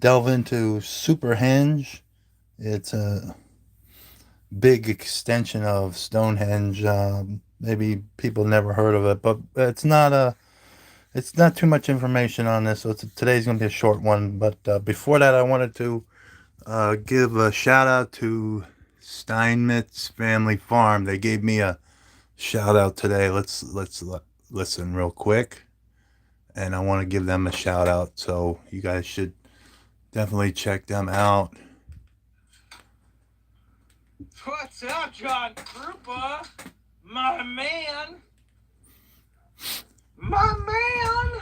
delve into Super-Henge. It's a big extension of Stonehenge. Maybe people never heard of it, but it's not too much information on this. So today's going to be a short one. But before that, I wanted to give a shout out to Steinmetz Family Farm. They gave me a shout out today. Let's listen real quick, and I want to give them a shout out. So you guys should definitely check them out. What's up, John Krupa? My man. My man.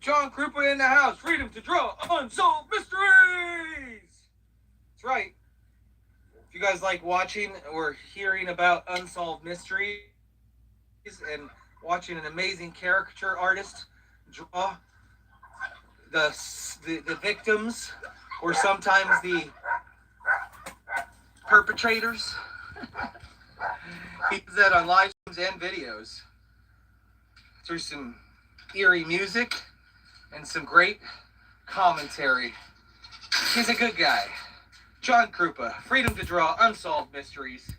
John Krupa in the house. Freedom to draw unsolved mysteries. That's right. If you guys like watching or hearing about unsolved mysteries and watching an amazing caricature artist draw the victims or sometimes the perpetrators, he does that on live streams and videos through some eerie music and some great commentary. He's a good guy. John Krupa, Freedom to Draw Unsolved Mysteries.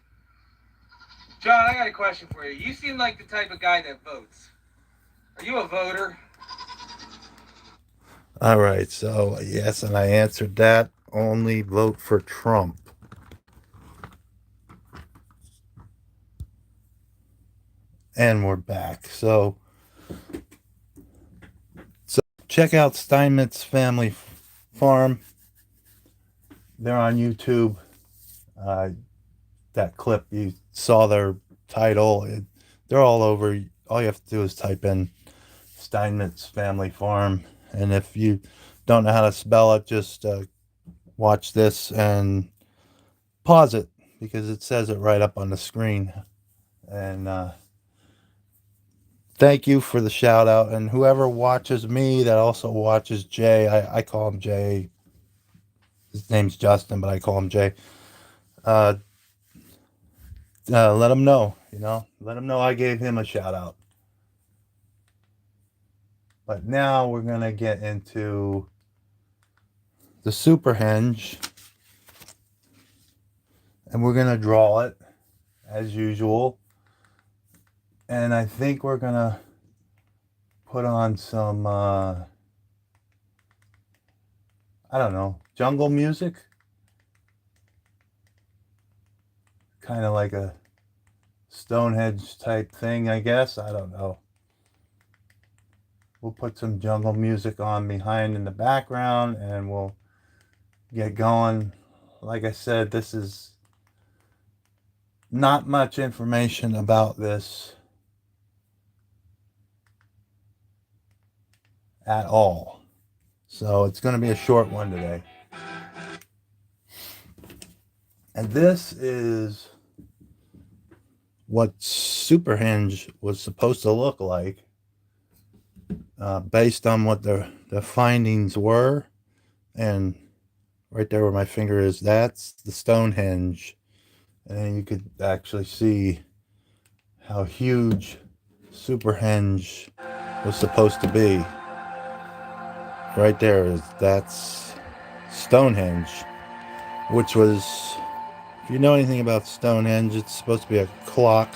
John, I got a question for you. You seem like the type of guy that votes. Are you a voter? All right, so yes, and I answered that. Only vote for Trump. And we're back. So check out Steinmetz Family Farm. They're on YouTube. That clip, you saw their title. They're all over. All you have to do is type in Steinmetz Family Farm. And if you don't know how to spell it, just watch this and pause it, because it says it right up on the screen. And thank you for the shout out. And whoever watches me that also watches Jay, I call him Jay. His name's Justin, but I call him Jay. Let him know, let him know I gave him a shout out. But now we're going to get into the Superhenge, and we're going to draw it as usual. And I think we're going to put on some, I don't know, jungle music. Kind of like a Stonehenge type thing, I guess. I don't know. We'll put some jungle music on behind in the background, and we'll get going. Like I said, this is not much information about this at all. So it's going to be a short one today. And this is what Superhenge was supposed to look like, based on what the findings were. And right there where my finger is, that's the Stonehenge. And you could actually see how huge Superhenge was supposed to be. Right there, that's Stonehenge, which was, if you know anything about Stonehenge, it's supposed to be a clock.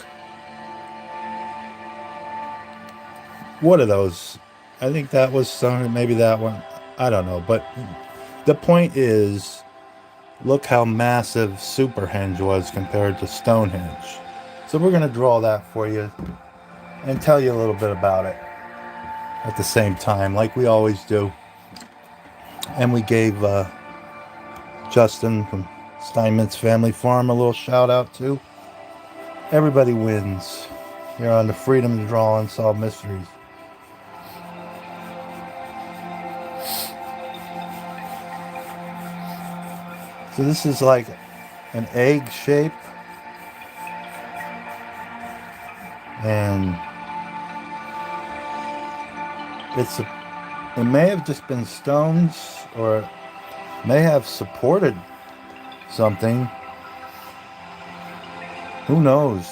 What are those? I think that was Stonehenge, maybe that one. I don't know. But the point is, look how massive Superhenge was compared to Stonehenge. So we're going to draw that for you and tell you a little bit about it at the same time, like we always do. And we gave Justin from Steinmetz Family Farm a little shout out too. Everybody wins here on the Freedom to Draw Unsolved Mysteries. So this is like an egg shape, and it may have just been stones, or it may have supported something. Who knows?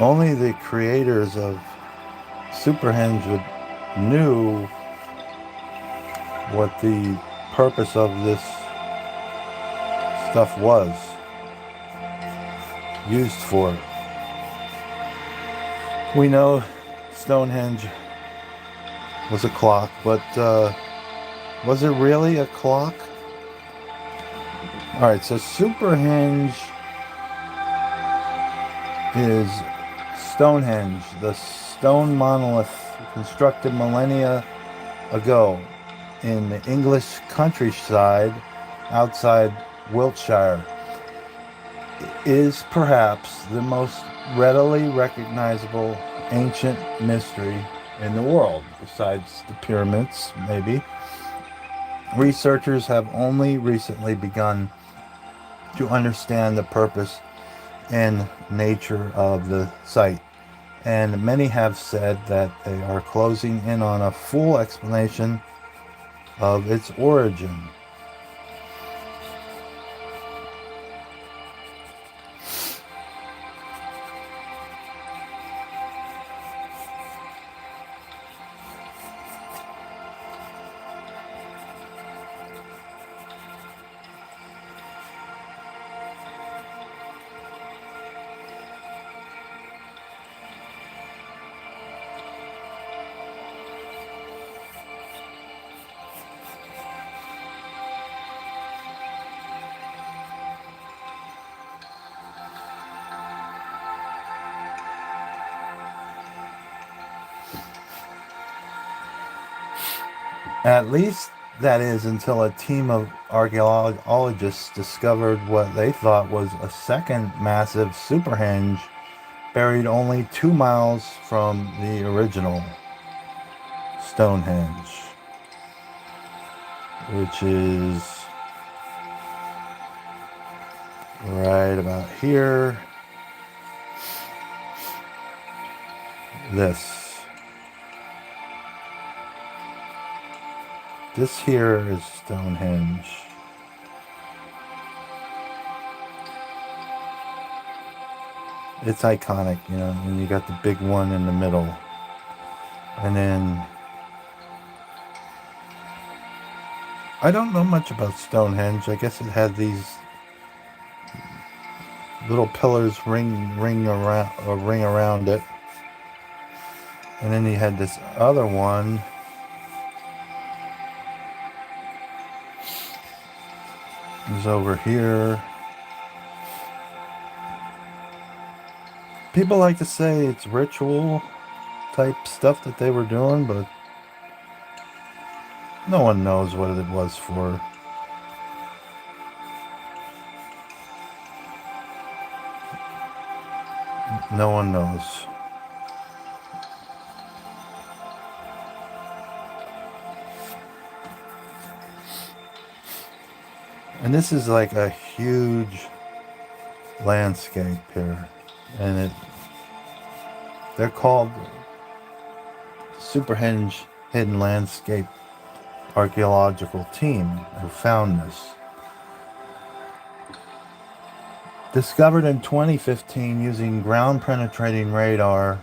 Only the creators of Superhenge knew what the purpose of this stuff was used for. We know Stonehenge was a clock, but was it really a clock? Alright, so Superhenge is Stonehenge, the stone monolith constructed millennia ago in the English countryside outside Wiltshire, is perhaps the most readily recognizable ancient mystery in the world, besides the pyramids, maybe. Researchers have only recently begun to understand the purpose and nature of the site, and many have said that they are closing in on a full explanation of its origin. At least, that is, until a team of archaeologists discovered what they thought was a second massive Superhenge buried only 2 miles from the original Stonehenge, which is right about here. This here is Stonehenge. It's iconic, you know, and you got the big one in the middle. And then, I don't know much about Stonehenge. I guess it had these little pillars ring around it. And then you had this other one. Is over here. People like to say it's ritual type stuff that they were doing, but no one knows what it was for. No one knows. And this is like a huge landscape here. And they're called Superhenge Hidden Landscape Archaeological Team who found this. Discovered in 2015 using ground-penetrating radar,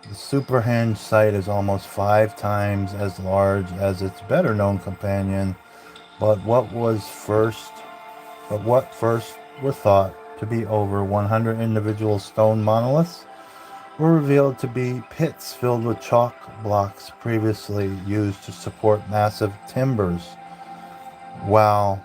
the Superhenge site is almost 5 times as large as its better-known companion. But what first were thought to be over 100 individual stone monoliths were revealed to be pits filled with chalk blocks previously used to support massive timbers. While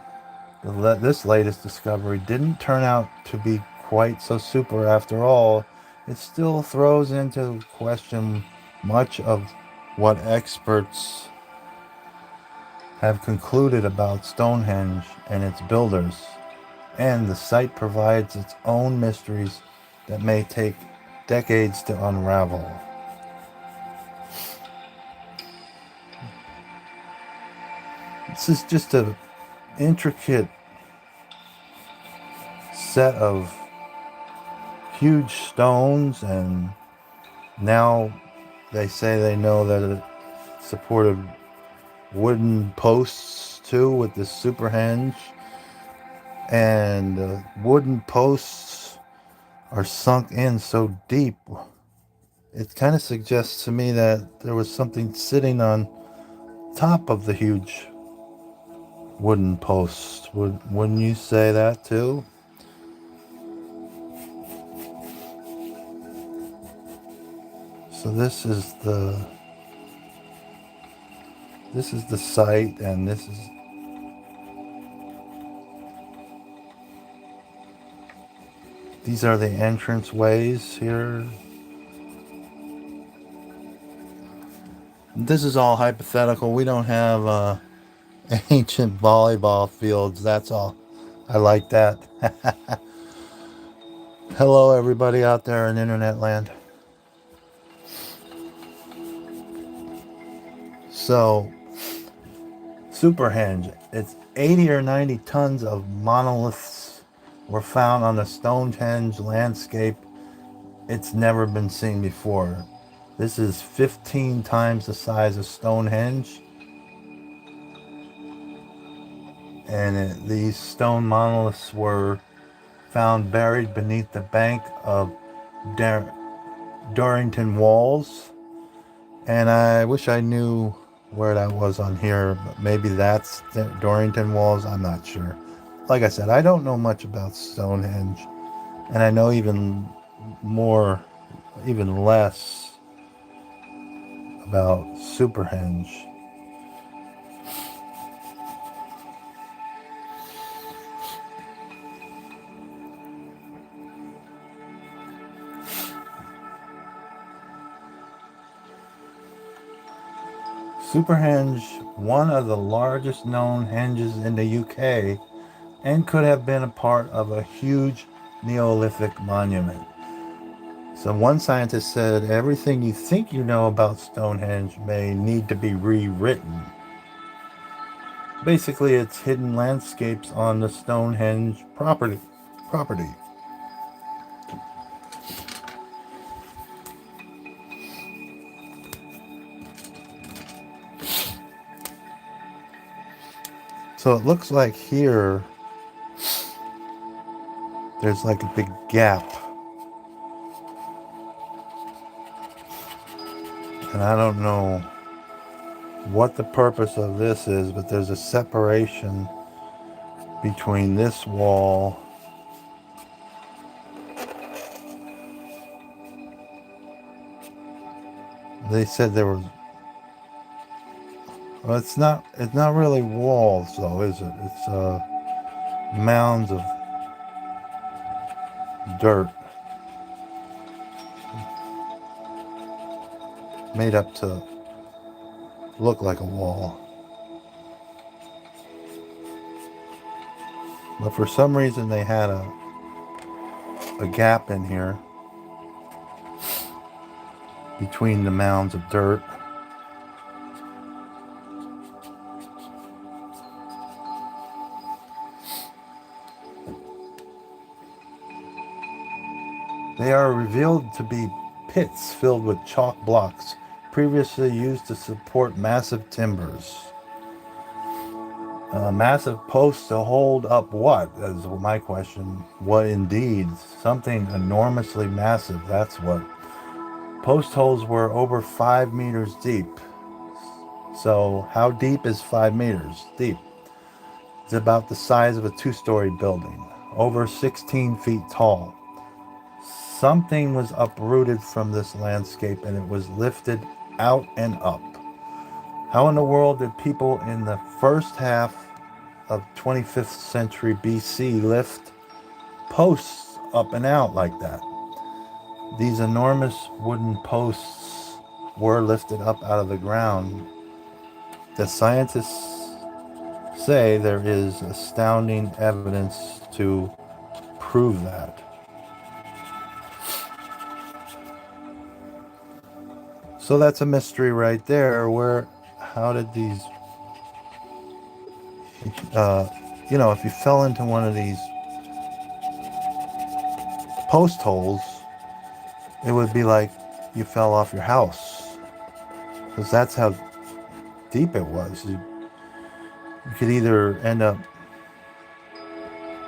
this latest discovery didn't turn out to be quite so super after all, it still throws into question much of what experts have concluded about Stonehenge and its builders, and the site provides its own mysteries that may take decades to unravel. This is just an intricate set of huge stones, and now they say they know that it supported wooden posts too with the Superhenge, and wooden posts are sunk in so deep. It kind of suggests to me that there was something sitting on top of the huge wooden posts. Wouldn't you say that too? So this is the site, and these are the entrance ways here. This is all hypothetical. We don't have ancient volleyball fields. That's all. I like that. Hello, everybody out there in internet land. So, Superhenge. It's 80 or 90 tons of monoliths were found on the Stonehenge landscape. It's never been seen before. This is 15 times the size of Stonehenge. And these stone monoliths were found buried beneath the bank of Durrington Walls. And I wish I knew where that was on here, but maybe that's Durrington Walls. I'm not sure. Like I said, I don't know much about Stonehenge, and I know even less about Superhenge. Superhenge, one of the largest known henges in the UK, and could have been a part of a huge Neolithic monument. So one scientist said everything you think you know about Stonehenge may need to be rewritten. Basically, it's hidden landscapes on the Stonehenge property. So it looks like here there's like a big gap. And I don't know what the purpose of this is, but there's a separation between this wall they said there was, well, it's not really walls though, is it? It's mounds of dirt made up to look like a wall. But for some reason they had a gap in here between the mounds of dirt. They are revealed to be pits filled with chalk blocks previously used to support massive timbers. Massive posts to hold up what? Is my question. What indeed? Something enormously massive, that's what. Post holes were over 5 meters deep. So how deep is 5 meters deep? It's about the size of a 2-story building, over 16 feet tall. Something was uprooted from this landscape and it was lifted out and up. How in the world did people in the first half of 25th century BC lift posts up and out like that? These enormous wooden posts were lifted up out of the ground. The scientists say there is astounding evidence to prove that. So that's a mystery right there. How did these, if you fell into one of these post holes, it would be like you fell off your house. Because that's how deep it was. You could either end up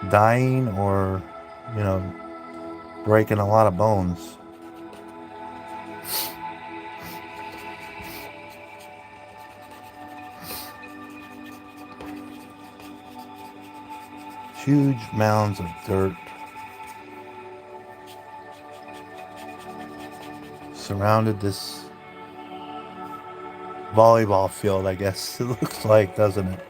dying or, breaking a lot of bones. Huge mounds of dirt surrounded this volleyball field, I guess it looks like, doesn't it?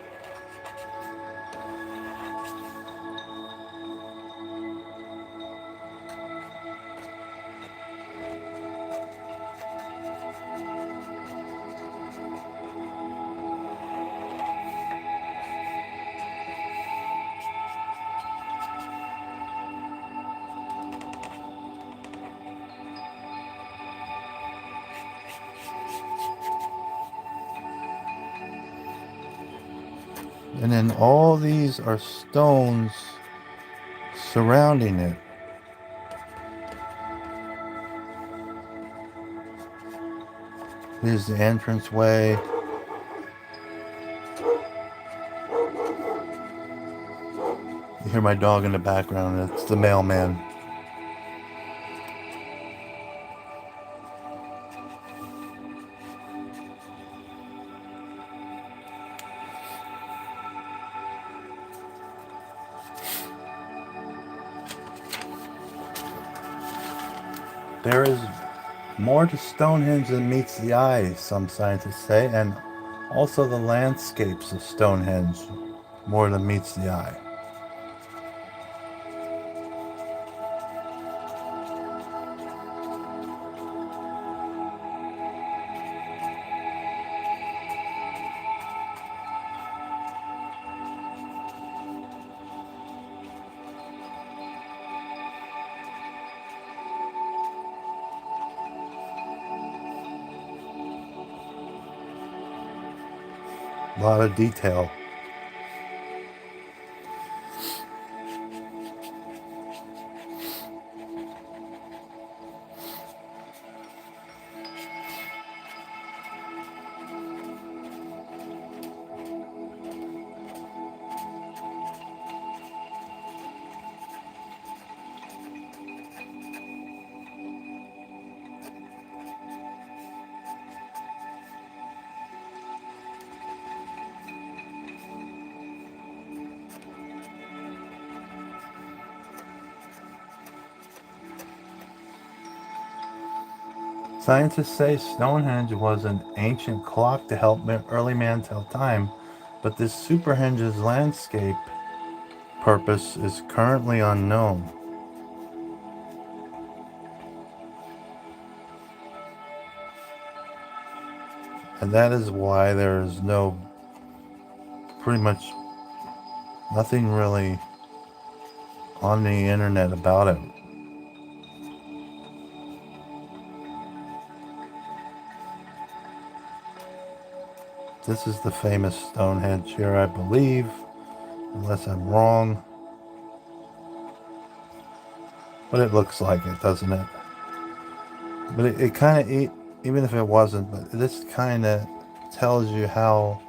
And then all these are stones surrounding it. Here's the entranceway. You hear my dog in the background. It's the mailman. There is more to Stonehenge than meets the eye, some scientists say, and also the landscapes of Stonehenge more than meets the eye. A lot of detail. Scientists say Stonehenge was an ancient clock to help early man tell time, but this Superhenge's landscape purpose is currently unknown. And that is why there is pretty much nothing really on the internet about it. This is the famous Stonehenge here, I believe, unless I'm wrong. But it looks like it, doesn't it? But it kind of, even if it wasn't, but this kind of tells you how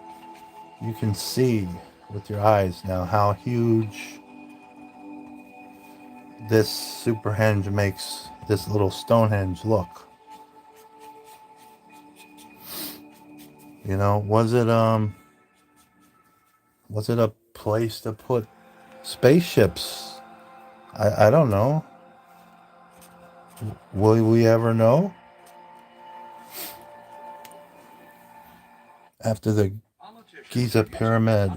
you can see with your eyes now how huge this Superhenge makes this little Stonehenge look. You know, was it a place to put spaceships? I don't know. Will we ever know? After the Giza pyramid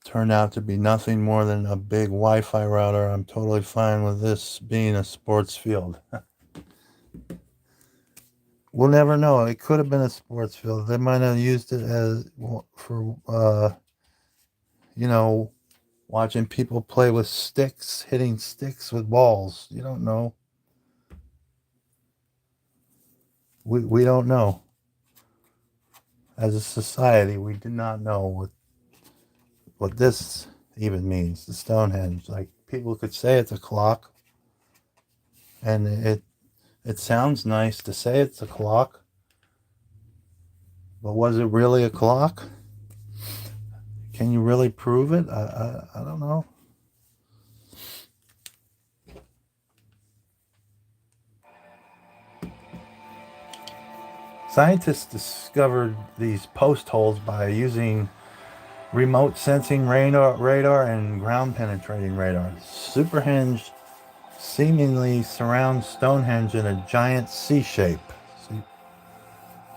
turned out to be nothing more than a big Wi-Fi router, I'm totally fine with this being a sports field. We'll never know. It could have been a sports field. They might have used it as for watching people play with sticks, hitting sticks with balls. You don't know. We don't know. As a society, we do not know what this even means, the Stonehenge. Like, people could say it's a clock, and it sounds nice to say it's a clock, but was it really a clock? Can you really prove it? I don't know. Scientists discovered these post holes by using remote sensing radar and ground penetrating radar. Superhenge seemingly surrounds Stonehenge in a giant C shape.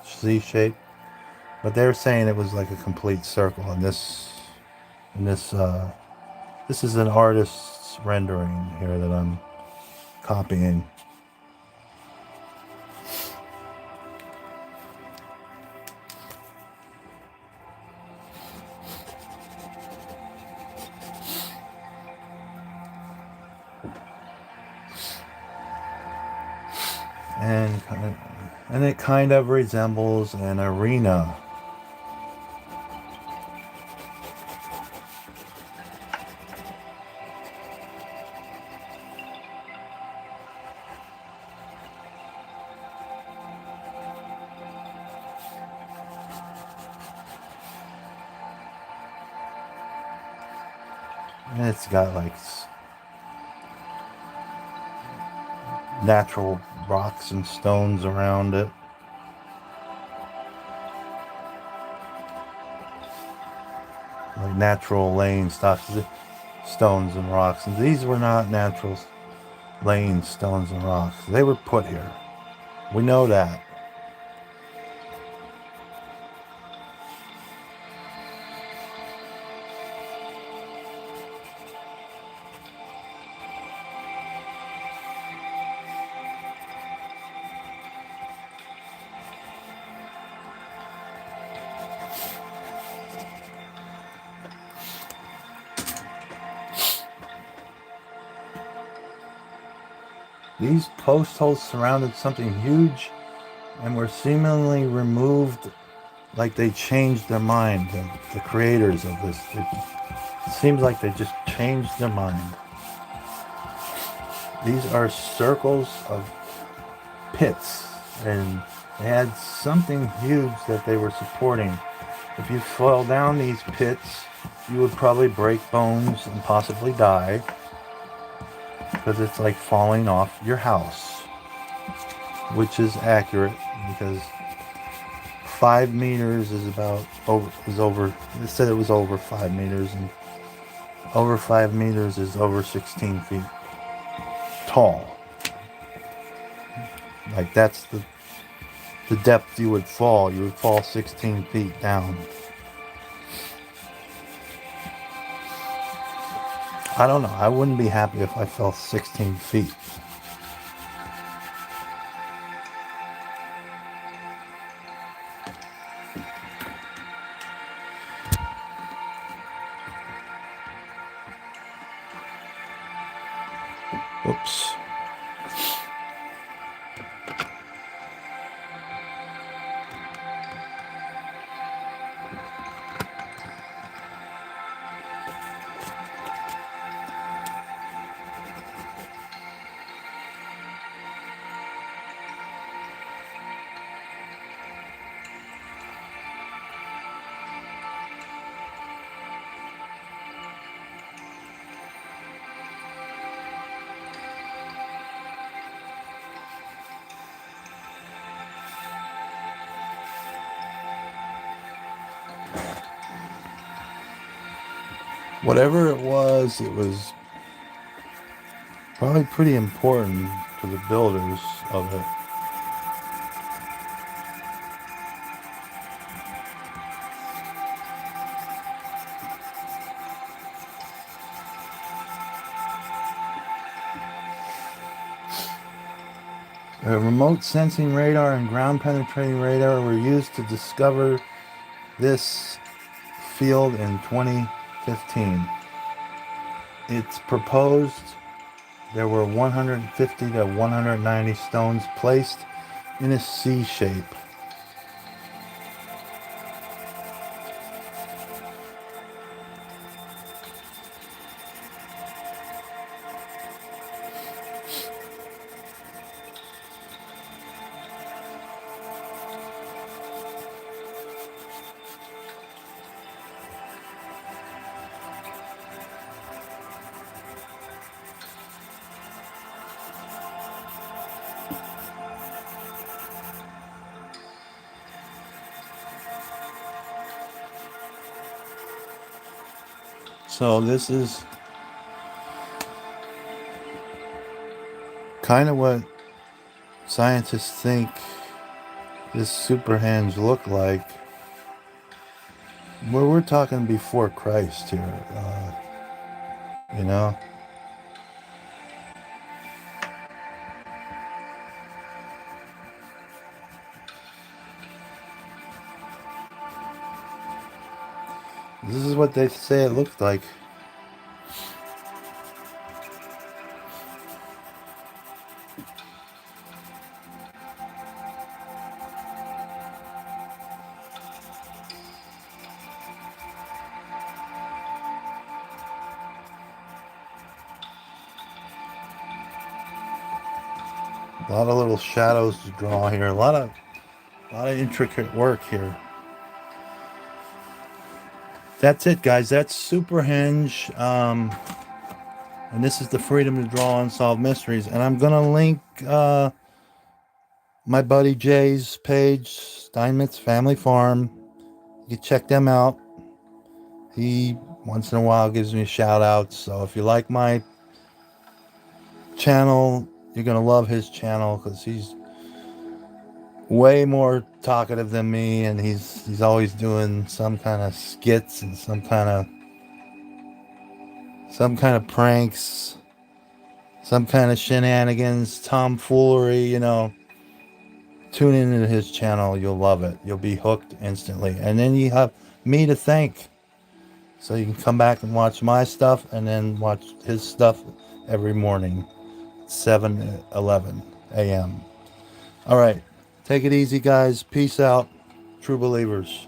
C shape. But they're saying it was like a complete circle, and this is an artist's rendering here that I'm copying. And it kind of resembles an arena. And it's got like natural rocks and stones around it. Like natural laying stuff, stones and rocks. And these were not natural laying stones and rocks. They were put here. We know that. These post holes surrounded something huge and were seemingly removed, like they changed their mind. The creators of this, it seems like they just changed their mind. These are circles of pits, and they had something huge that they were supporting. If you fell down these pits, you would probably break bones and possibly die, because it's like falling off your house, which is accurate, because 5 meters is over. It said it was over 5 meters, and over 5 meters is over 16 feet tall. Like that's the depth you would fall. You would fall 16 feet down. I don't know. I wouldn't be happy if I fell 16 feet. Oops. Whatever it was probably pretty important to the builders of it. Remote sensing radar and ground penetrating radar were used to discover this field in 2015. It's proposed there were 150 to 190 stones placed in a C shape. So this is kind of what scientists think this Superhenge looked like. Well, we're talking before Christ here, you know. This is what they say it looked like. A lot of little shadows to draw here. A lot of intricate work here. That's it, guys. That's Superhenge. And this is the freedom to draw and solve mysteries. And I'm gonna link my buddy Jay's page, Steinmetz Family Farm. You can check them out. He once in a while gives me shout outs. So if you like my channel, you're gonna love his channel, because he's way more talkative than me, and he's always doing some kind of skits and some kind of pranks, some kind of shenanigans, tomfoolery, you know. Tune into his channel. You'll love it. You'll be hooked instantly. And then you have me to thank. So you can come back and watch my stuff and then watch his stuff every morning, 7:11 a.m. All right. Take it easy, guys. Peace out. True believers.